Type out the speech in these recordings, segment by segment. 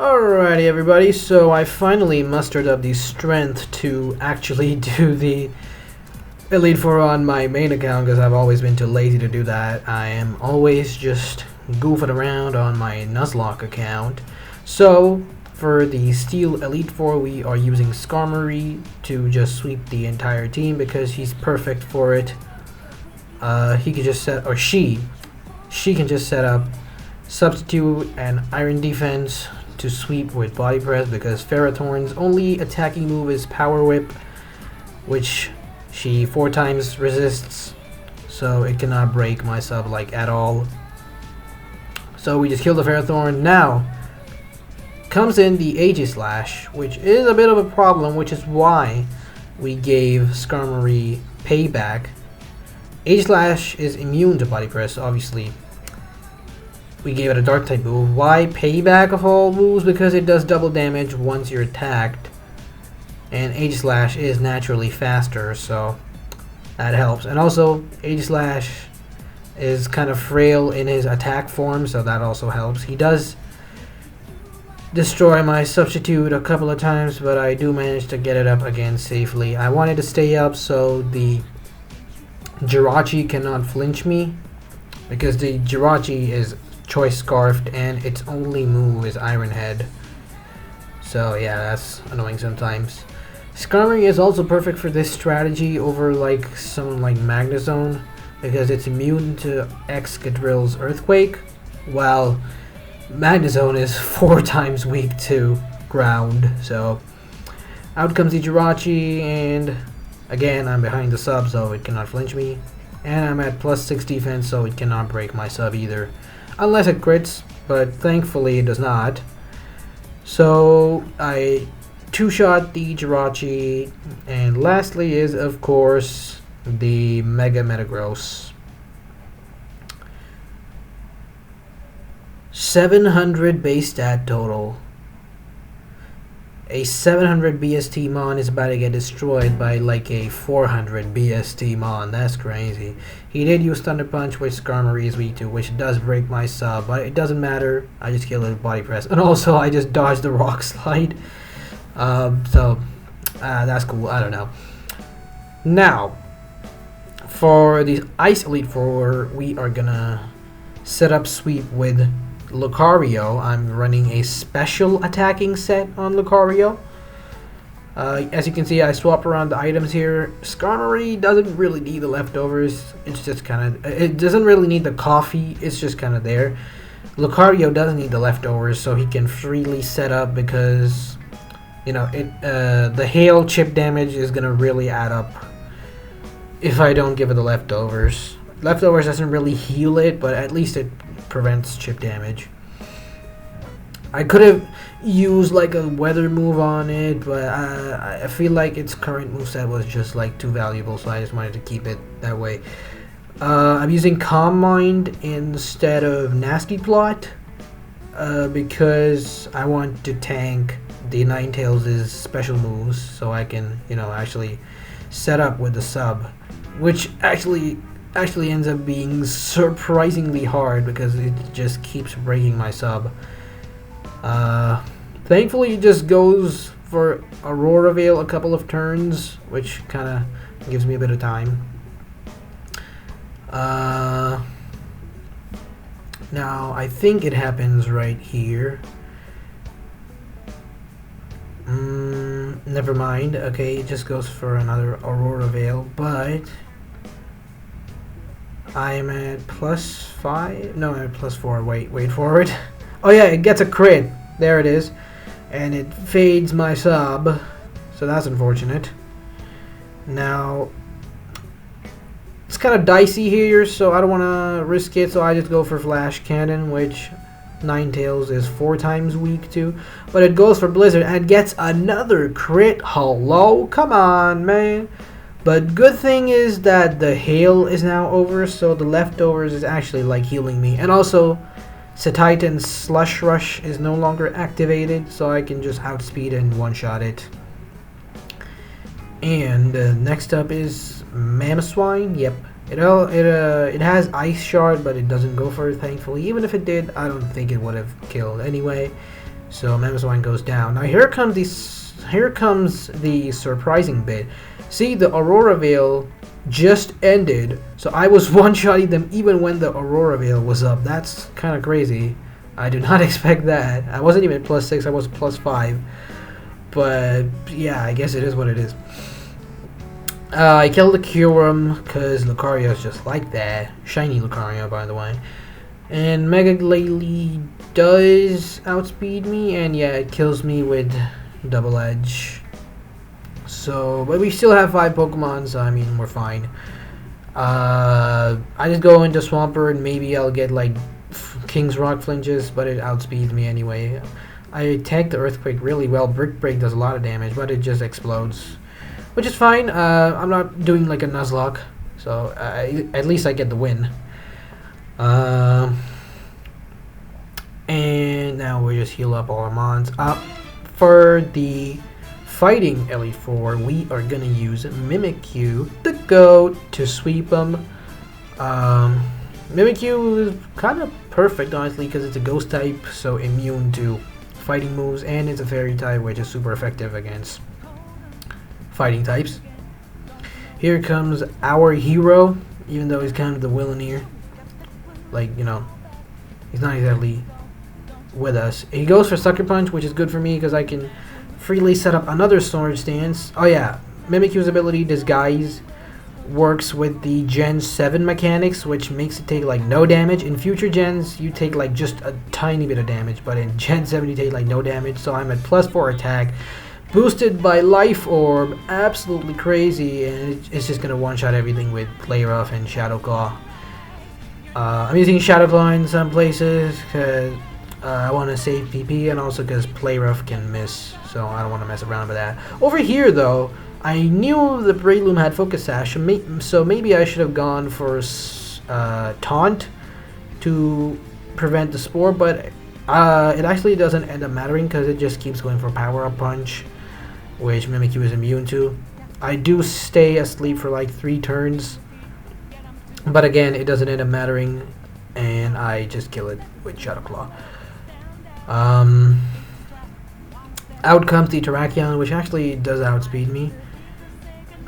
Alrighty everybody, so I finally mustered up the strength to actually do the Elite Four on my main account because I've always been too lazy to do that. I am always just goofing around on my Nuzlocke account. So for the Steel Elite Four we are using Skarmory to just sweep the entire team because he's perfect for it. He can just set, or she can just set up Substitute and Iron Defense to sweep with Body Press because Ferrothorn's only attacking move is Power Whip, which she 4 times resists, so it cannot break my sub like at all. So we just kill the Ferrothorn. Now comes in the Aegislash, which is a bit of a problem, which is why we gave Skarmory payback. Aegislash is immune to Body Press, obviously. We gave it a dark type move. Why payback of all moves? Because it does double damage once you're attacked. And Aegislash is naturally faster, so that helps. And also, Aegislash is kind of frail in his attack form, so that also helps. He does destroy my Substitute a couple of times, but I do manage to get it up again safely. I wanted to stay up so the Jirachi cannot flinch me, because the Jirachi is Choice Scarfed and its only move is Iron Head. So yeah, that's annoying sometimes. Skarmory is also perfect for this strategy over like someone like Magnezone because it's immune to Excadrill's Earthquake, while Magnezone is 4 times weak to ground. So out comes the Jirachi, and again I'm behind the sub so it cannot flinch me, and I'm at +6 defense so it cannot break my sub either. Unless it crits, but thankfully it does not. So I 2-shot the Jirachi, and lastly is of course the Mega Metagross. 700 base stat total. A 700 BST Mon is about to get destroyed by like a 400 BST Mon. That's crazy. He did use Thunder Punch, which Skarmory is weak to, which does break my sub, but it doesn't matter. I just kill his Body Press. And also, I just dodged the Rock Slide. That's cool. I don't know. Now, for the Ice Elite Four, we are gonna set up sweep with Lucario. I'm running a special attacking set on Lucario. As you can see, I swap around the items here. Skarmory doesn't really need the leftovers. It's just kind of, it doesn't really need the coffee. It's just kind of there. Lucario doesn't need the leftovers, so he can freely set up because, you know, the hail chip damage is gonna really add up if I don't give it the leftovers. Leftovers doesn't really heal it, but at least it prevents chip damage. I could have used like a weather move on it, but I feel like its current moveset was just like too valuable, so I just wanted to keep it that way. I'm using Calm Mind instead of Nasty Plot because I want to tank the Ninetales' special moves so I can, you know, actually set up with the sub, which actually ends up being surprisingly hard because it just keeps breaking my sub. Thankfully it just goes for Aurora Veil a couple of turns, which kind of gives me a bit of time. Now I think it happens right here. Never mind. Okay, it just goes for another Aurora Veil, but I'm at +5. No, I'm at +4. Wait for it. Oh yeah, it gets a crit. There it is. And it fades my sub. So that's unfortunate. Now, it's kind of dicey here, so I don't want to risk it. So I just go for Flash Cannon, which Ninetales is 4 times weak to. But it goes for Blizzard and it gets another crit. Hello? Come on, man. But good thing is that the hail is now over, so the leftovers is actually like healing me. And also, Satitan's Slush Rush is no longer activated, so I can just outspeed and one-shot it. And next up is Mamoswine. Yep, it has Ice Shard, but it doesn't go for it, thankfully. Even if it did, I don't think it would have killed anyway. So Mamoswine goes down. Now here comes the surprising bit. See, the Aurora Veil just ended, so I was one-shotting them even when the Aurora Veil was up. That's kind of crazy. I did not expect that. I wasn't even +6, I was +5. But yeah, I guess it is what it is. I killed the Kyurem because Lucario is just like that. Shiny Lucario, by the way. And Mega Glalie does outspeed me, and yeah, it kills me with Double Edge. So, but we still have 5 Pokemon, so I mean, we're fine. I just go into Swampert, and maybe I'll get like King's Rock flinches, but it outspeeds me anyway. I tank the Earthquake really well. Brick Break does a lot of damage, but it just explodes, which is fine. I'm not doing like a Nuzlocke, so at least I get the win. And now we just heal up all our mons. For the fighting Elite Four, we are gonna use Mimikyu, the GOAT, to sweep them. Mimikyu is kind of perfect, honestly, because it's a ghost type, so immune to fighting moves, and it's a fairy type, which is super effective against fighting types. Here comes our hero, even though he's kind of the villain here. Like, you know, he's not exactly with us. He goes for Sucker Punch, which is good for me because I can freely set up another Storage Stance. Oh yeah, Mimikyu's ability Disguise works with the Gen 7 mechanics, which makes it take like no damage. In future gens, you take like just a tiny bit of damage, but in Gen 7 you take like no damage, so I'm at +4 attack, boosted by Life Orb, absolutely crazy, and it's just gonna one-shot everything with Play Rough and Shadow Claw. I'm using Shadow Claw in some places because I want to save PP, and also because Play Rough can miss, so I don't want to mess around with that. Over here though, I knew the Breloom had Focus Sash, so maybe I should have gone for Taunt to prevent the Spore, but it actually doesn't end up mattering because it just keeps going for Power Up Punch, which Mimikyu is immune to. I do stay asleep for like 3 turns, but again, it doesn't end up mattering, and I just kill it with Shadow Claw. Out comes the Terrakion, which actually does outspeed me.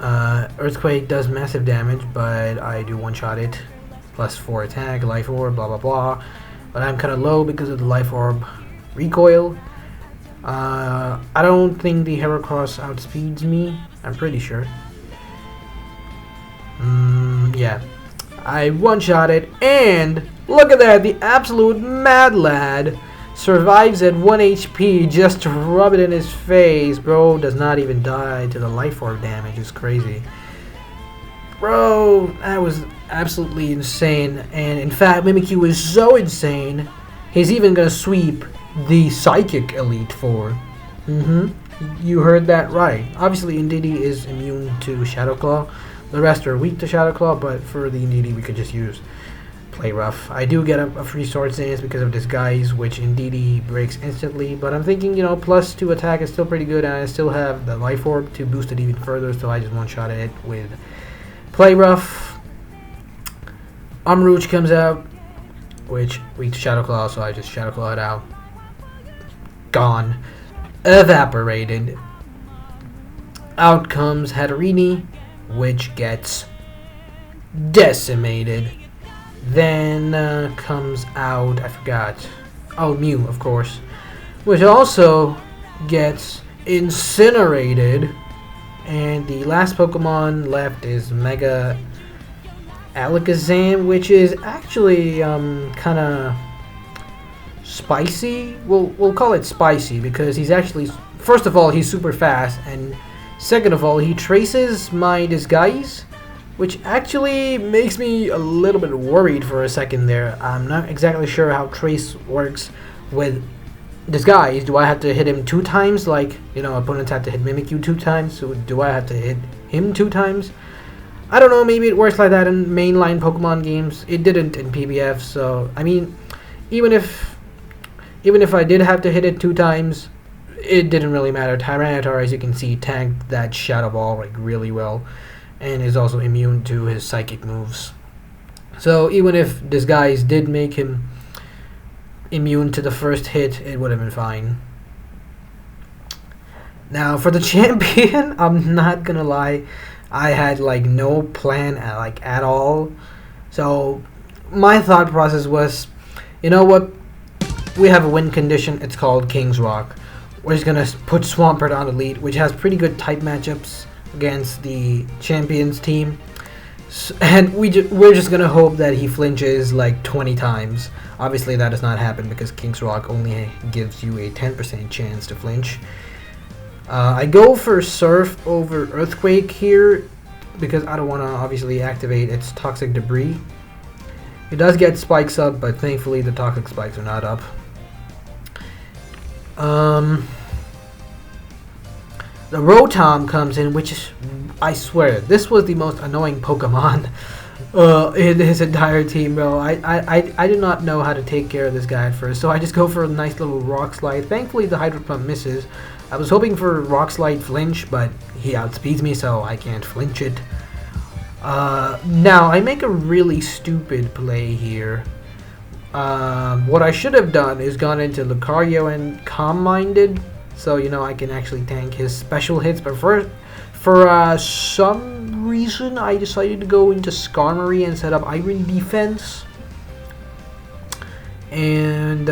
Earthquake does massive damage, but I do one-shot it. +4 attack, Life Orb, blah blah blah. But I'm kind of low because of the Life Orb recoil. I don't think the Heracross outspeeds me. I'm pretty sure. Yeah. I one-shot it, and look at that! The absolute Mad Lad survives at 1 HP just to rub it in his face. Bro does not even die to the Life Orb damage. It's crazy. Bro, that was absolutely insane. And in fact, Mimikyu is so insane, he's even gonna sweep the Psychic Elite Four. You heard that right. Obviously, Indeedee is immune to Shadow Claw. The rest are weak to Shadow Claw, but for the Indeedee, we could just use Play Rough. I do get a free Sword Stance because of Disguise, which Indeedee breaks instantly, but I'm thinking, you know, +2 attack is still pretty good, and I still have the Life Orb to boost it even further, so I just one-shot it with Play Rough. Umrouge comes out, which weak to Shadow Claw, so I just Shadow Claw it out. Gone. Evaporated. Out comes Hatterene, which gets decimated. Then comes out, I forgot. Oh, Mew, of course, which also gets incinerated. And the last Pokemon left is Mega Alakazam, which is actually kind of spicy. We'll call it spicy because he's actually, first of all, he's super fast, and second of all, he traces my Disguise, which actually makes me a little bit worried for a second there. I'm not exactly sure how Trace works with Disguise. Do I have to hit him 2 times, like, you know, opponents have to hit Mimikyu 2 times, so do I have to hit him 2 times? I don't know, maybe it works like that in mainline Pokemon games. It didn't in PBF, so, I mean, even if I did have to hit it 2 times, it didn't really matter. Tyranitar, as you can see, tanked that Shadow Ball like really well, and is also immune to his psychic moves. So even if Disguise did make him immune to the first hit, it would have been fine. Now for the champion, I'm not gonna lie, I had like no plan at all. So my thought process was, you know what? We have a win condition. It's called King's Rock. We're just gonna put Swampert on Elite, which has pretty good type matchups against the champions team. And we're just gonna hope that he flinches like 20 times. Obviously that does not happen because King's Rock only gives you a 10% chance to flinch. I go for Surf over Earthquake here because I don't want to obviously activate its Toxic Debris. It does get spikes up, but thankfully the Toxic Spikes are not up. The Rotom comes in, which is, I swear, this was the most annoying Pokemon in his entire team, bro. I do not know how to take care of this guy at first, so I just go for a nice little Rock Slide. Thankfully, the Hydro Pump misses. I was hoping for Rock Slide flinch, but he outspeeds me, so I can't flinch it. Now, I make a really stupid play here. What I should have done is gone into Lucario and Calm Minded, so you know I can actually tank his special hits. But for some reason, I decided to go into Skarmory and set up Iron Defense. And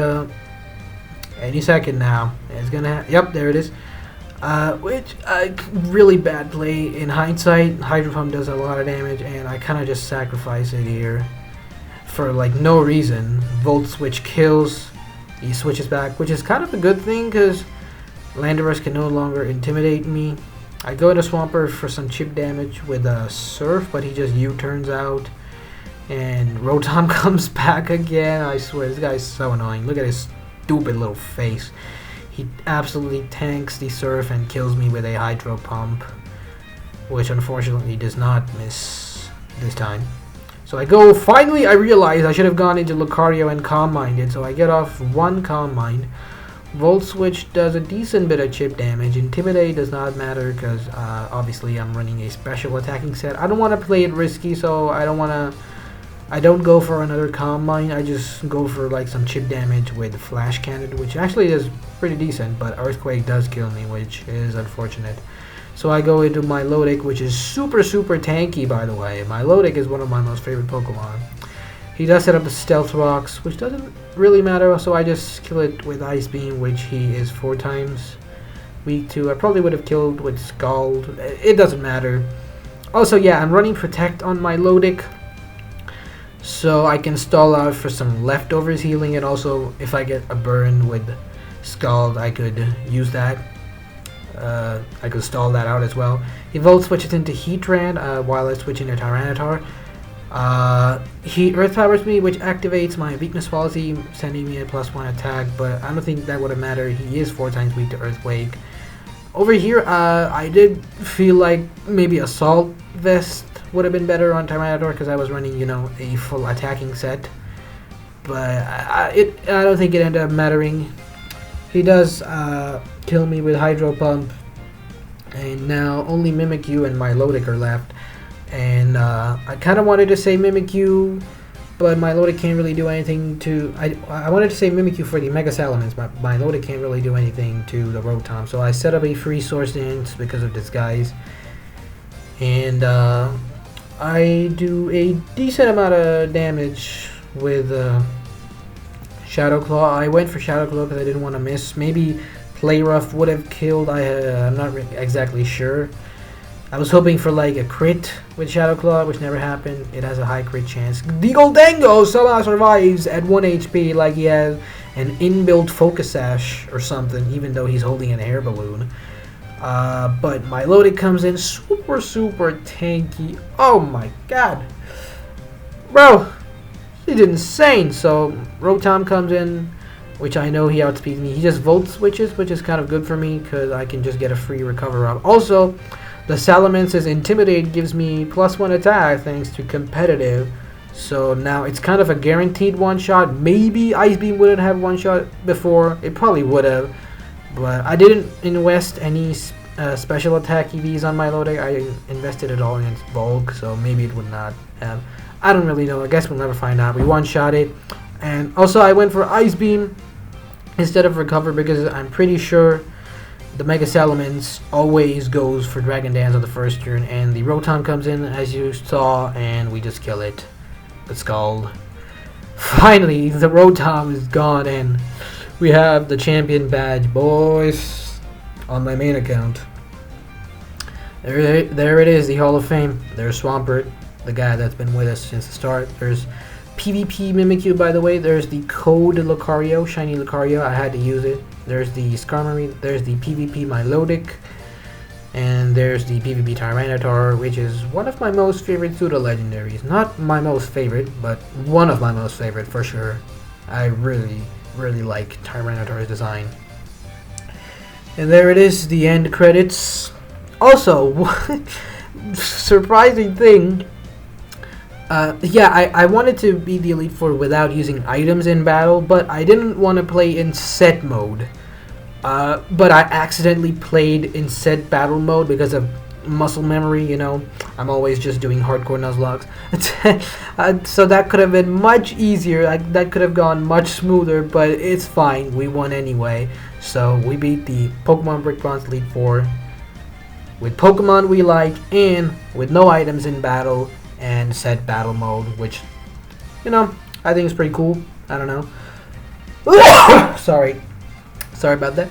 any second now, it's gonna. Yep, there it is. Which really bad play in hindsight. Hydro Pump does a lot of damage, and I kind of just sacrifice it here for like no reason. Volt Switch kills. He switches back, which is kind of a good thing because Landorus can no longer intimidate me. I go into Swampert for some chip damage with a Surf, but he just U-turns out. And Rotom comes back again. I swear, this guy's so annoying. Look at his stupid little face. He absolutely tanks the Surf and kills me with a Hydro Pump, which unfortunately does not miss this time. So I go, finally I realize I should have gone into Lucario and Calm Minded, so I get off one Calm Mind. Volt Switch does a decent bit of chip damage. Intimidate does not matter because obviously I'm running a special attacking set. I don't want to play it risky, so I don't go for another Calm Mind. I just go for like some chip damage with Flash Cannon, which actually is pretty decent, but Earthquake does kill me, which is unfortunate. So I go into Milotic, which is super tanky, by the way. Milotic is one of my most favorite Pokemon. He does set up the Stealth Rocks, which doesn't really matter, so I just kill it with Ice Beam, which he is 4 times weak to. I probably would have killed with Scald. It doesn't matter. Also, yeah, I'm running Protect on Milotic, so I can stall out for some leftovers healing, and also if I get a burn with Scald, I could use that. I could stall that out as well. He Volt Switches into Heatran while I switch into Tyranitar. He Earth Powers me, which activates my weakness policy, sending me a +1 attack, but I don't think that would have mattered. He is 4 times weak to Earthquake. Over here, I did feel like maybe Assault Vest would have been better on Tyranitar because I was running, you know, a full attacking set. But I don't think it ended up mattering. He does kill me with Hydro Pump, and now only Mimikyu and Milotic are left. And I kind of wanted to say Mimikyu, but Milotic can't really do anything to. I wanted to say Mimikyu for the Mega Salamence, but Milotic can't really do anything to the Rotom. So I set up a free Source Dance because of Disguise, and I do a decent amount of damage with Shadow Claw. I went for Shadow Claw because I didn't want to miss. Maybe Play Rough would have killed. I'm not exactly sure. I was hoping for like a crit with Shadow Claw, which never happened. It has a high crit chance. The Goldango somehow survives at 1 HP like he has an inbuilt Focus Sash or something, even though he's holding an air balloon. But Milotic comes in super tanky. Oh my god. Bro, he's insane. So Rotom comes in, which I know he outspeeds me. He just Volt Switches, which is kind of good for me because I can just get a free recover up. Also, the Salamence's Intimidate gives me +1 attack thanks to competitive. So now it's kind of a guaranteed one-shot. Maybe Ice Beam wouldn't have one-shot before. It probably would have. But I didn't invest any special attack EVs on Milotic. I invested it all against Bulk, so maybe it would not have. I don't really know. I guess we'll never find out. We one-shot it. And also I went for Ice Beam instead of Recover because I'm pretty sure the Mega Salamence always goes for Dragon Dance on the first turn, and the Rotom comes in, as you saw, and we just kill it. It's Scald. Finally, the Rotom is gone, and we have the champion badge, boys, on my main account. There it is, the Hall of Fame. There's Swampert, the guy that's been with us since the start. There's PvP Mimikyu, by the way. There's the Code Lucario, Shiny Lucario. I had to use it. There's the Skarmory. There's the PvP Milotic. And there's the PvP Tyranitar, which is one of my most favorite pseudo-legendaries. Not my most favorite, but one of my most favorite for sure. I really, really like Tyranitar's design. And there it is, the end credits. Also, surprising thing, I wanted to be the Elite Four without using items in battle, but I didn't want to play in set mode. But I accidentally played in set battle mode because of muscle memory, you know. I'm always just doing hardcore Nuzlocke. So that could have been much easier, that could have gone much smoother, but it's fine, we won anyway. So we beat the Pokemon Brick Bronze Elite Four with Pokemon we like, and with no items in battle, and set battle mode, which, you know, I think is pretty cool. I don't know. Sorry about that.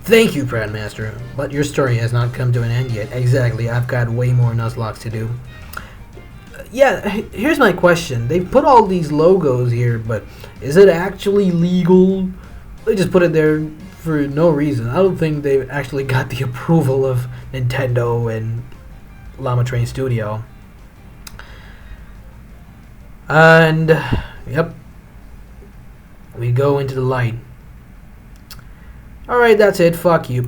Thank you, Pradmaster, but your story has not come to an end yet. Exactly, I've got way more Nuzlocke to do. Yeah, here's my question. They put all these logos here, but is it actually legal? They just put it there for no reason. I don't think they actually got the approval of Nintendo and Llama Train Studio. And, yep, we go into the light. Alright, that's it. Fuck you.